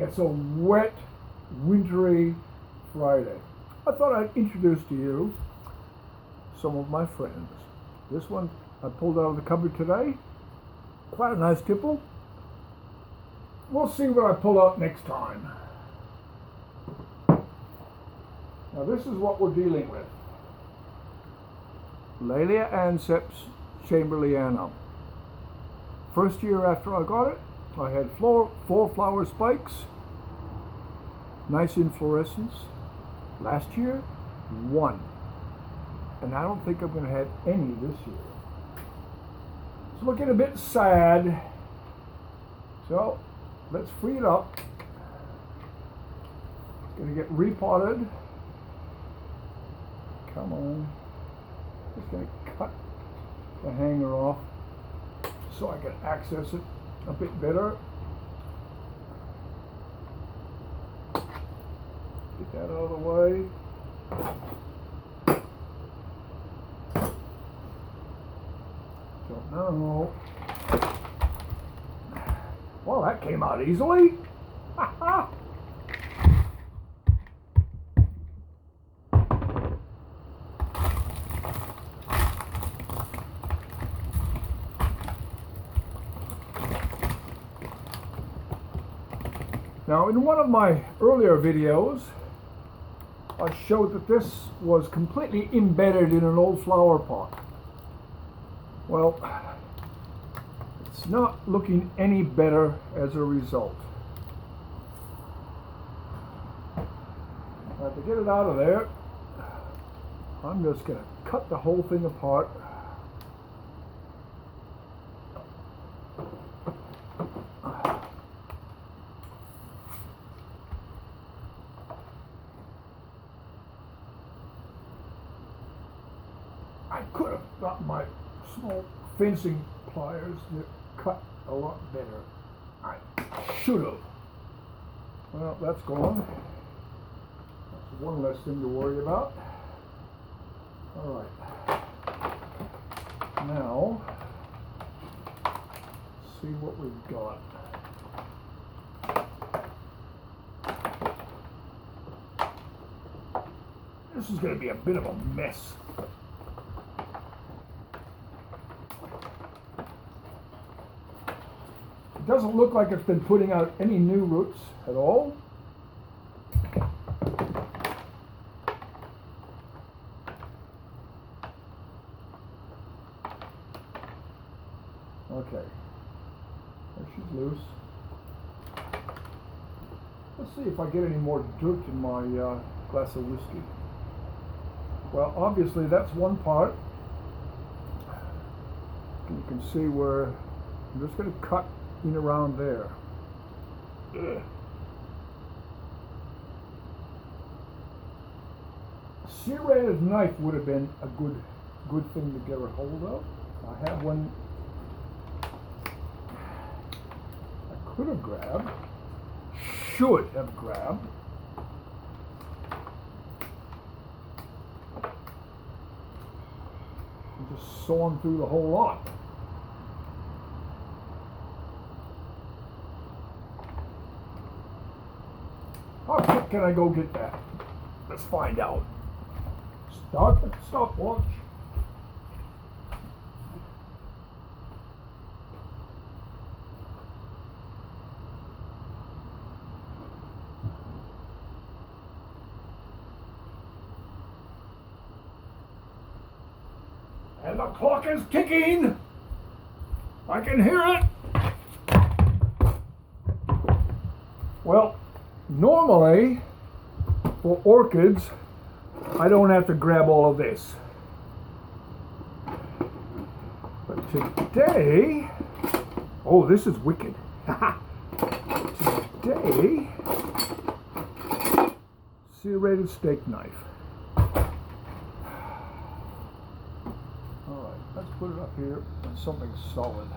It's a wet, wintry Friday. I thought I'd introduce to you some of my friends. This one I pulled out of the cupboard today. Quite a nice tipple. We'll see what I pull out next time. Now this is what we're dealing with. Laelia anceps Chamberlainiana. First year after I got it, I had 4 flower spikes, nice inflorescence. Last year, 1. And I don't think I'm going to have any this year. It's looking a bit sad. So let's free it up. It's going to get repotted. Come on. Just going to cut the hanger off so I can access it a bit better. Get that out of the way. Don't know. Well, that came out easily. Ha ha! Now, in one of my earlier videos, I showed that this was completely embedded in an old flower pot. Well, it's not looking any better as a result. Now, to get it out of there, I'm just going to cut the whole thing apart. I could have got my small fencing pliers that cut a lot better. I should have. Well, that's gone. That's one less thing to worry about. All right. Now, see what we've got. This is going to be a bit of a mess. It doesn't look like it's been putting out any new roots at all. Okay, there she's loose. Let's see if I get any more dirt in my glass of whiskey. Well, obviously that's one part. You can see where I'm just going to cut in around there. Ugh. Serrated knife would have been a good thing to get a hold of. I have one I could have grabbed, should have grabbed. I'm just sawing through the whole lot. How quick can I go get that? Let's find out. Start the stopwatch. And the clock is ticking. I can hear it. Well, normally, for orchids, I don't have to grab all of this. But today, oh, this is wicked. Today, serrated steak knife. All right, let's put it up here on something solid.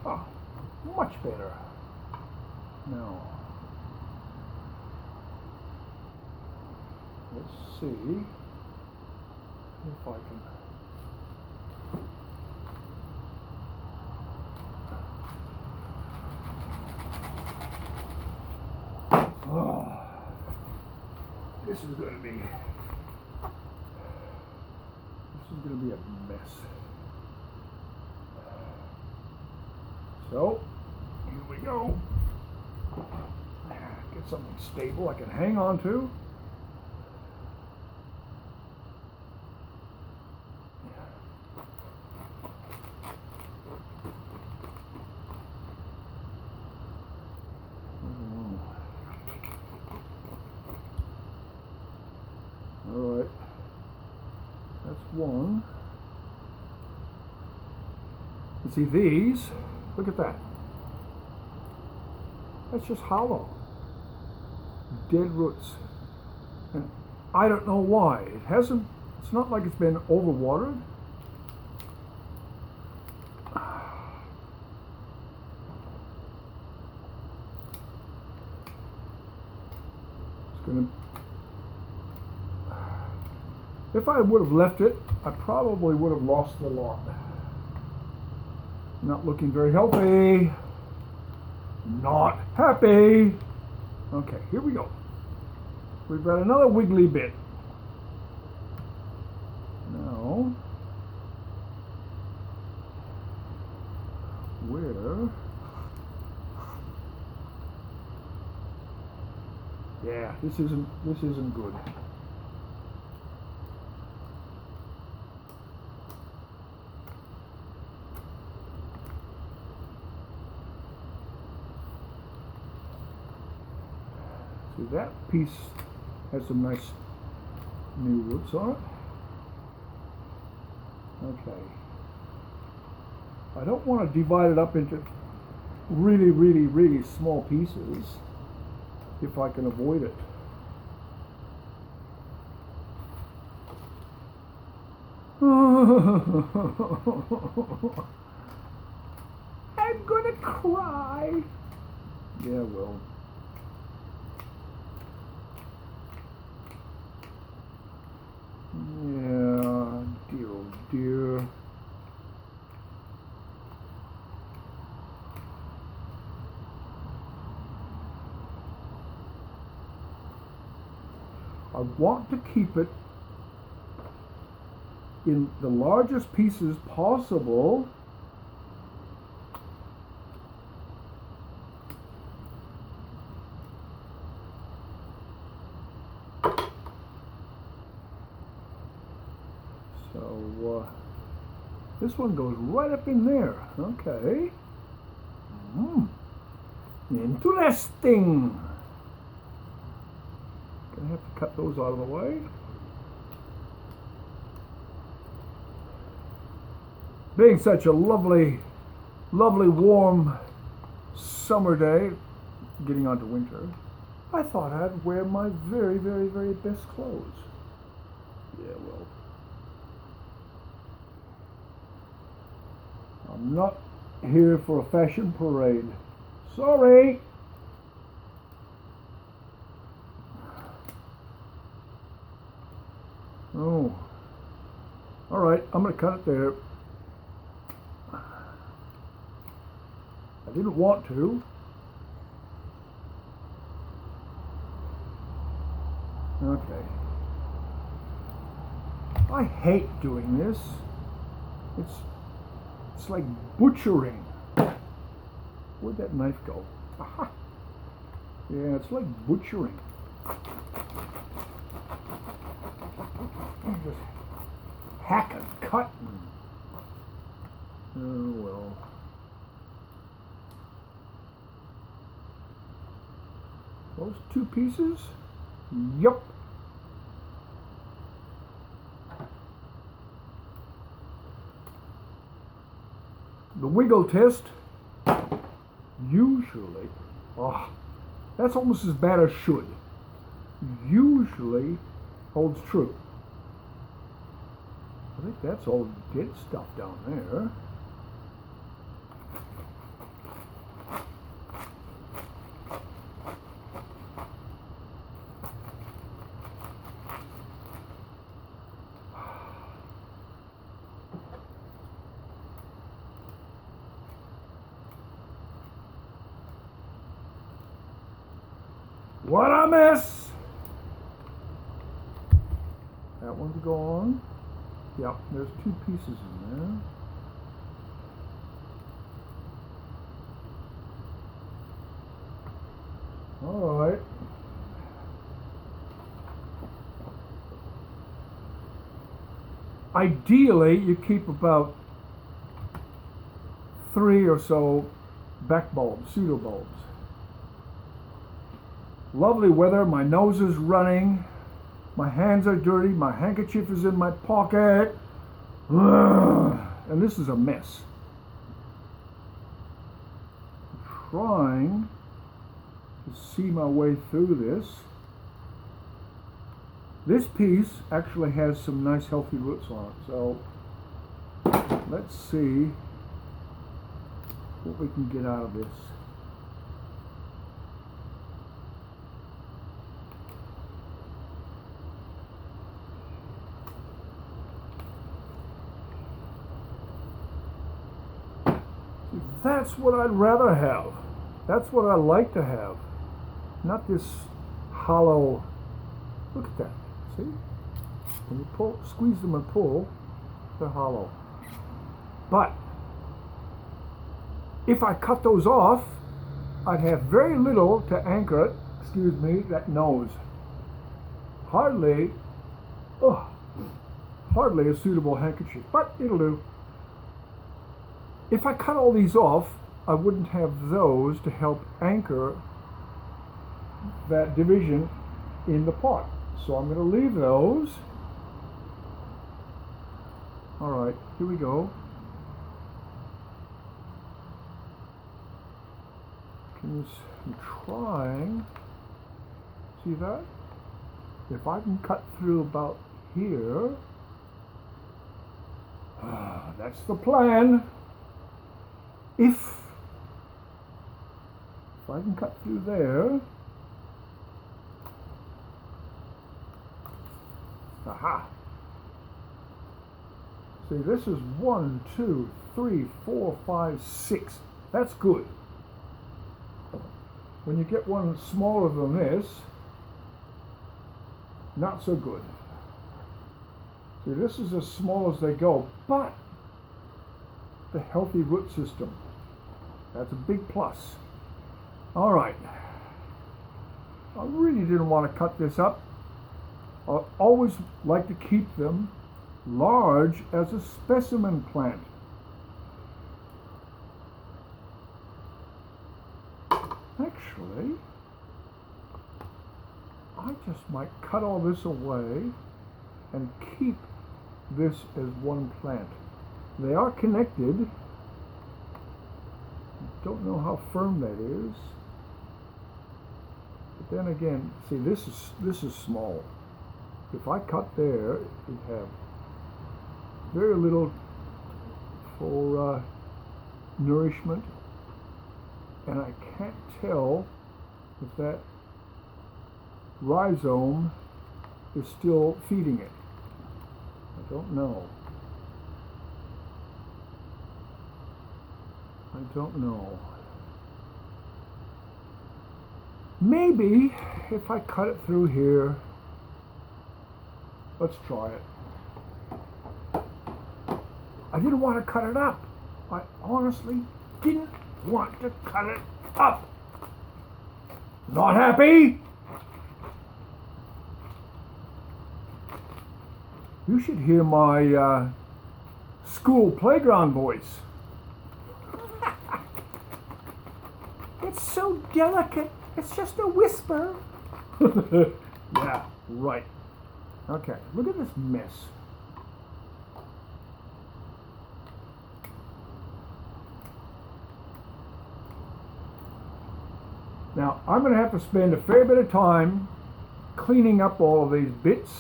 Oh, much better. Now, let's see if I can This is going to be a mess. So, here we go. Get something stable I can hang on to. All right, that's one. And see these, look at that. That's just hollow. Dead roots. And I don't know why. It's not like it's been overwatered. It's gonna, if I would have left it, I probably would have lost the lot. Not looking very healthy. Not happy. Okay, here we go. We've got another wiggly bit. Now, where? Yeah, this isn't good. See, that piece has some nice new roots on it. Okay. I don't want to divide it up into really, really, really small pieces if I can avoid it. I'm gonna cry. Yeah, well. Yeah, dear, oh dear. I want to keep it in the largest pieces possible. So this one goes right up in there. Okay. Interesting. Gonna have to cut those out of the way. Being such a lovely, lovely warm summer day, getting on to winter, I thought I'd wear my very, very, very best clothes. Yeah, well, I'm not here for a fashion parade. Sorry. Oh. All right, I'm going to cut it there. I didn't want to. Okay. I hate doing this. It's like butchering. Where'd that knife go? Aha. Yeah, it's like butchering. You just hack and cut. Oh well. Those two pieces? Yup. The wiggle test usually, that's almost as bad as should, usually holds true. I think that's all dead stuff down there. What a mess! gone? Yep, there's 2 pieces in there. All right. Ideally, you keep about 3 or so back bulbs, pseudobulbs. Lovely weather, my nose is running, my hands are dirty, my handkerchief is in my pocket, and this is a mess. I'm trying to see my way through this. This piece actually has some nice healthy roots on it, so let's see what we can get out of this. See, that's what I'd rather have. That's what I like to have. Not this hollow. Look at that. See? When you pull, squeeze them and pull, they're hollow. But if I cut those off, I'd have very little to anchor it, excuse me, that nose. Hardly a suitable handkerchief, but it'll do. If I cut all these off, I wouldn't have those to help anchor that division in the pot. So I'm going to leave those. All right, here we go. I'm trying. See that? If I can cut through about here, that's the plan. If I can cut through there, aha. See, this is 1, 2, 3, 4, 5, 6. That's good. When you get one smaller than this, not so good. See, this is as small as they go, but the healthy root system, that's a big plus. All right. I really didn't want to cut this up. I always like to keep them large as a specimen plant. Actually, I just might cut all this away and keep this as one plant. They are connected. Don't know how firm that is. But then again, see, this is small. If I cut there, it'd have very little for nourishment, and I can't tell if that rhizome is still feeding it. I don't know. I don't know. Maybe if I cut it through here, let's try it. I didn't want to cut it up. I honestly didn't want to cut it up. Not happy? You should hear my school playground voice. It's so delicate. It's just a whisper. Yeah, right. Okay, look at this mess. Now, I'm going to have to spend a fair bit of time cleaning up all of these bits.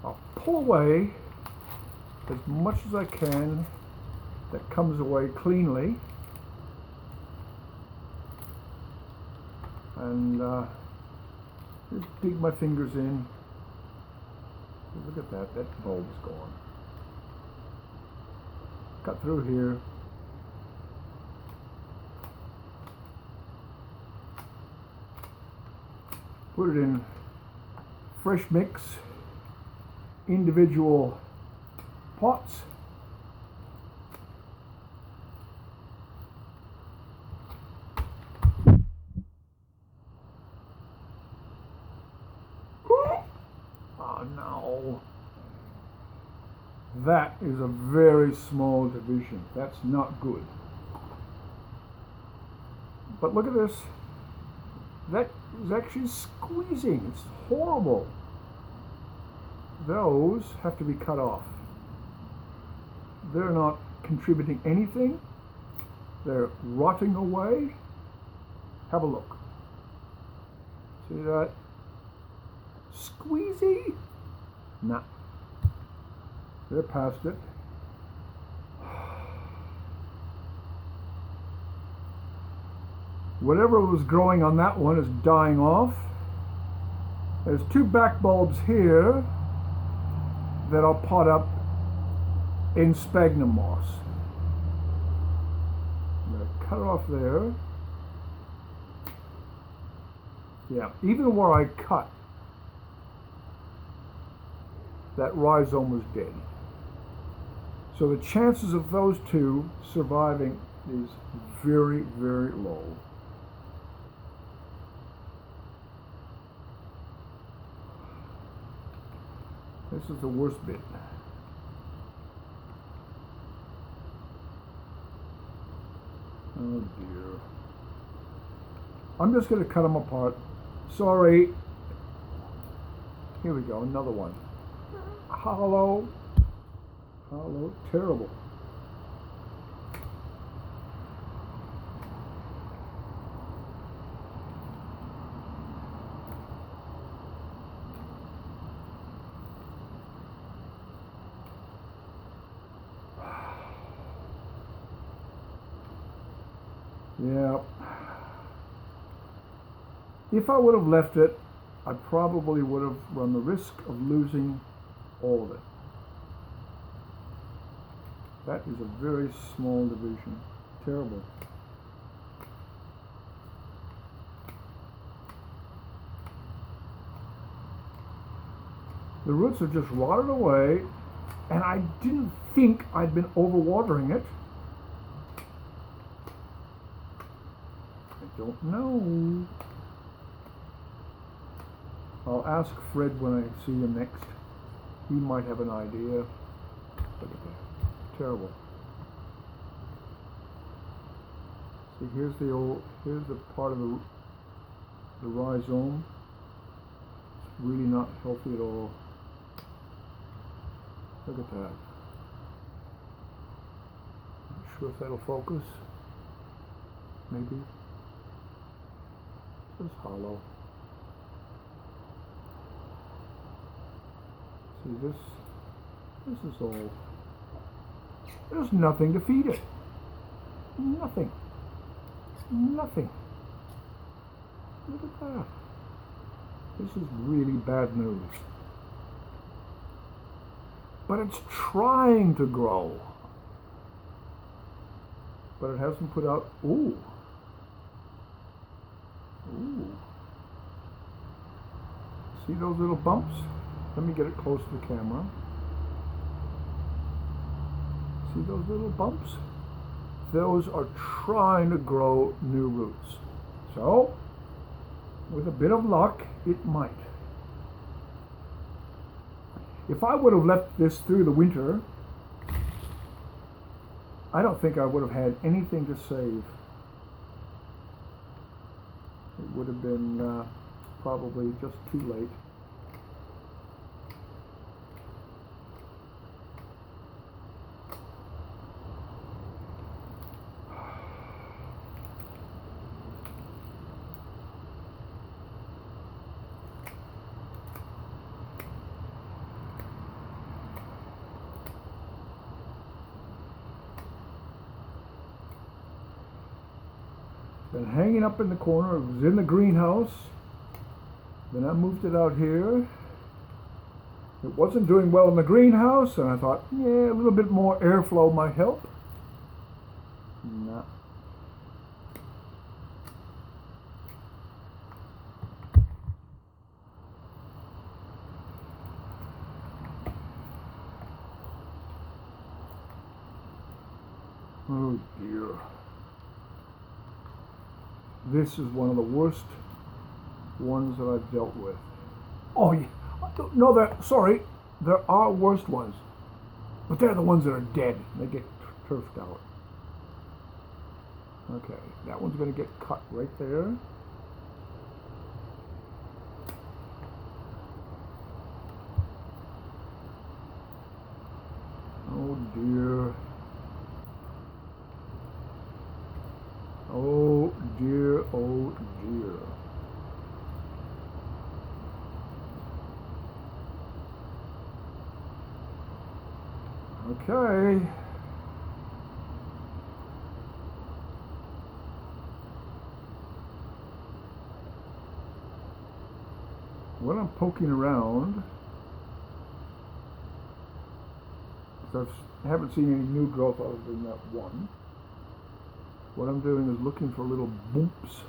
I'll pull away as much as I can that comes away cleanly. And just dig my fingers in. Look at that, that bulb's gone. Cut through here. Put it in fresh mix, individual pots. Oh no. That is a very small division. That's not good. But look at this. That is actually squeezing. It's horrible. Those have to be cut off. They're not contributing anything. They're rotting away. Have a look. See that? Squeezy? Nah. They're past it. Whatever was growing on that one is dying off. There's two back bulbs here that I'll pot up in sphagnum moss. I'm going to cut it off there. Yeah, even where I cut, that rhizome was dead. So the chances of those two surviving is very, very low. This is the worst bit. Oh dear. I'm just going to cut them apart. Sorry. Here we go, another one. Hollow. Hollow. Terrible. Yeah. If I would have left it, I probably would have run the risk of losing all of it. That is a very small division. Terrible. The roots have just rotted away, and I didn't think I'd been overwatering it. I don't know. I'll ask Fred when I see him next. He might have an idea. Look at that. Terrible. See, here's the part of the rhizome. It's really not healthy at all. Look at that. Not sure if that'll focus. Maybe. It's hollow. See this? This is all. There's nothing to feed it. Nothing. Nothing. Look at that. This is really bad news. But it's trying to grow. But it hasn't put out. Ooh. Ooh. See those little bumps? Let me get it close to the camera. See those little bumps? Those are trying to grow new roots. So, with a bit of luck, it might. If I would have left this through the winter, I don't think I would have had anything to save. It would have been probably just too late. Been hanging up in the corner. It was in the greenhouse. Then I moved it out here. It wasn't doing well in the greenhouse, and I thought, yeah, a little bit more airflow might help. No. Oh dear. This is one of the worst ones that I've dealt with. Oh yeah, no, sorry, there are worse ones, but they're the ones that are dead. They get turfed out. Okay, that one's going to get cut right there. Oh dear. Oh dear, oh dear. Okay. When I'm poking around, because I haven't seen any new growth other than that one, what I'm doing is looking for little bumps.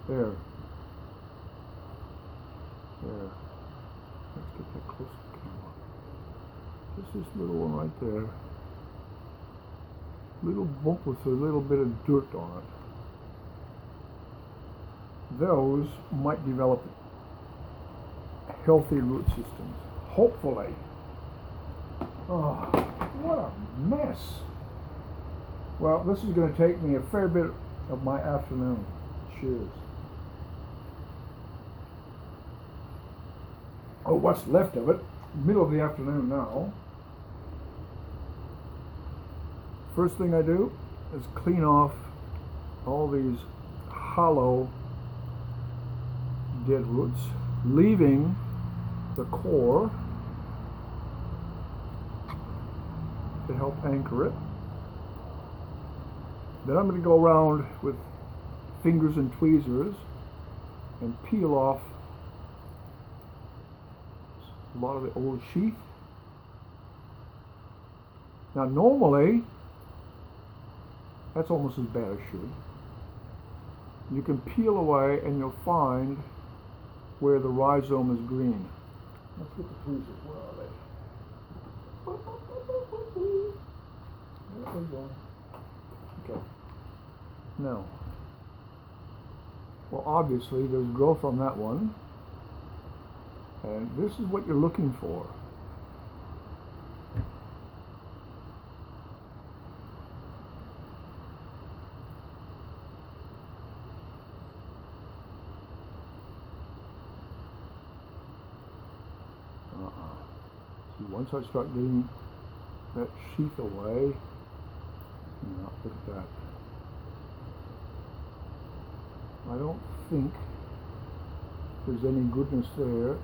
There. There. Let's get that close to the camera. Just this little one right there. Little bump with a little bit of dirt on it. Those might develop healthy root systems. Hopefully. Oh, what a mess. Well, this is going to take me a fair bit of my afternoon. Cheers. Oh, what's left of it? Middle of the afternoon now. First thing I do is clean off all these hollow dead roots, leaving the core to help anchor it. Then I'm going to go around with fingers and tweezers and peel off a lot of the old sheath. Now normally, that's almost as bad as should. You can peel away and you'll find where the rhizome is green. Let's get the tweezers. Where are they? There we go. Okay. Now, well, obviously there's growth on that one, and this is what you're looking for. See, once I start getting that sheath away, now look at that. I don't think there's any goodness there,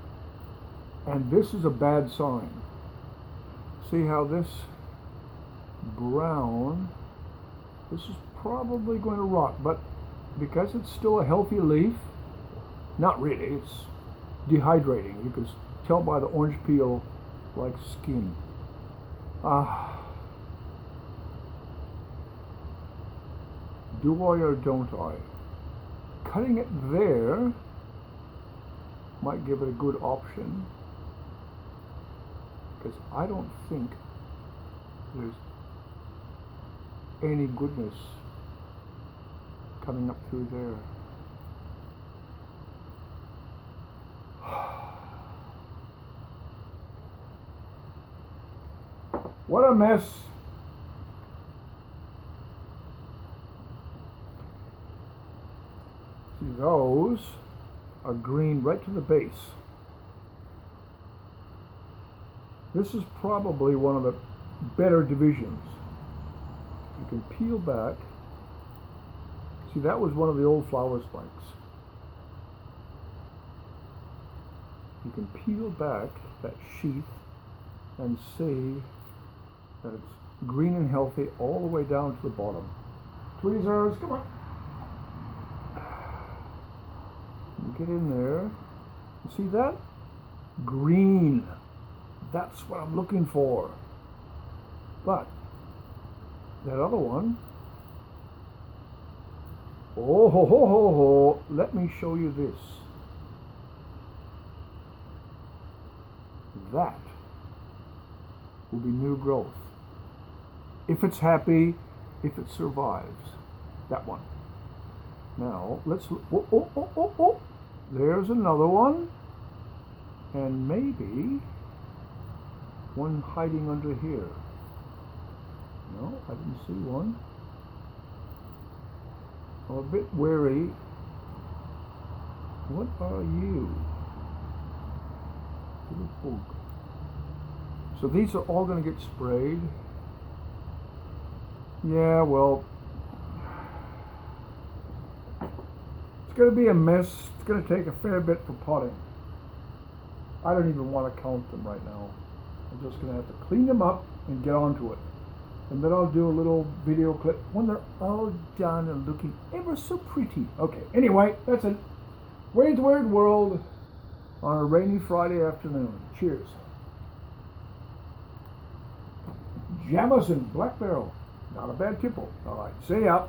and this is a bad sign. See how this brown, this is probably going to rot, but because it's still a healthy leaf, not really, it's dehydrating. You can tell by the orange peel like skin. Do I or don't I? Cutting it there might give it a good option, because I don't think there's any goodness coming up through there. What a mess. See, those are green right to the base. This is probably one of the better divisions. You can peel back. See, that was one of the old flower spikes. You can peel back that sheath and see that it's green and healthy all the way down to the bottom. Tweezers, come on. You get in there. You see that? Green. That's what I'm looking for. But that other one, oh ho ho ho ho, let me show you this. That will be new growth. if it's happy, if it survives. That one. Now, let's, oh. There's another one. And maybe one hiding under here. No, I didn't see one. I'm a bit wary. What are you? Little bug. So these are all going to get sprayed. Yeah, well, it's going to be a mess. It's going to take a fair bit for potting. I don't even want to count them right now. I'm just going to have to clean them up and get onto it. And then I'll do a little video clip when they're all done and looking ever so pretty. Okay, anyway, that's it. Wayne's Weird World on a rainy Friday afternoon. Cheers. Jamison Black Barrel. Not a bad tipple. All right, see ya.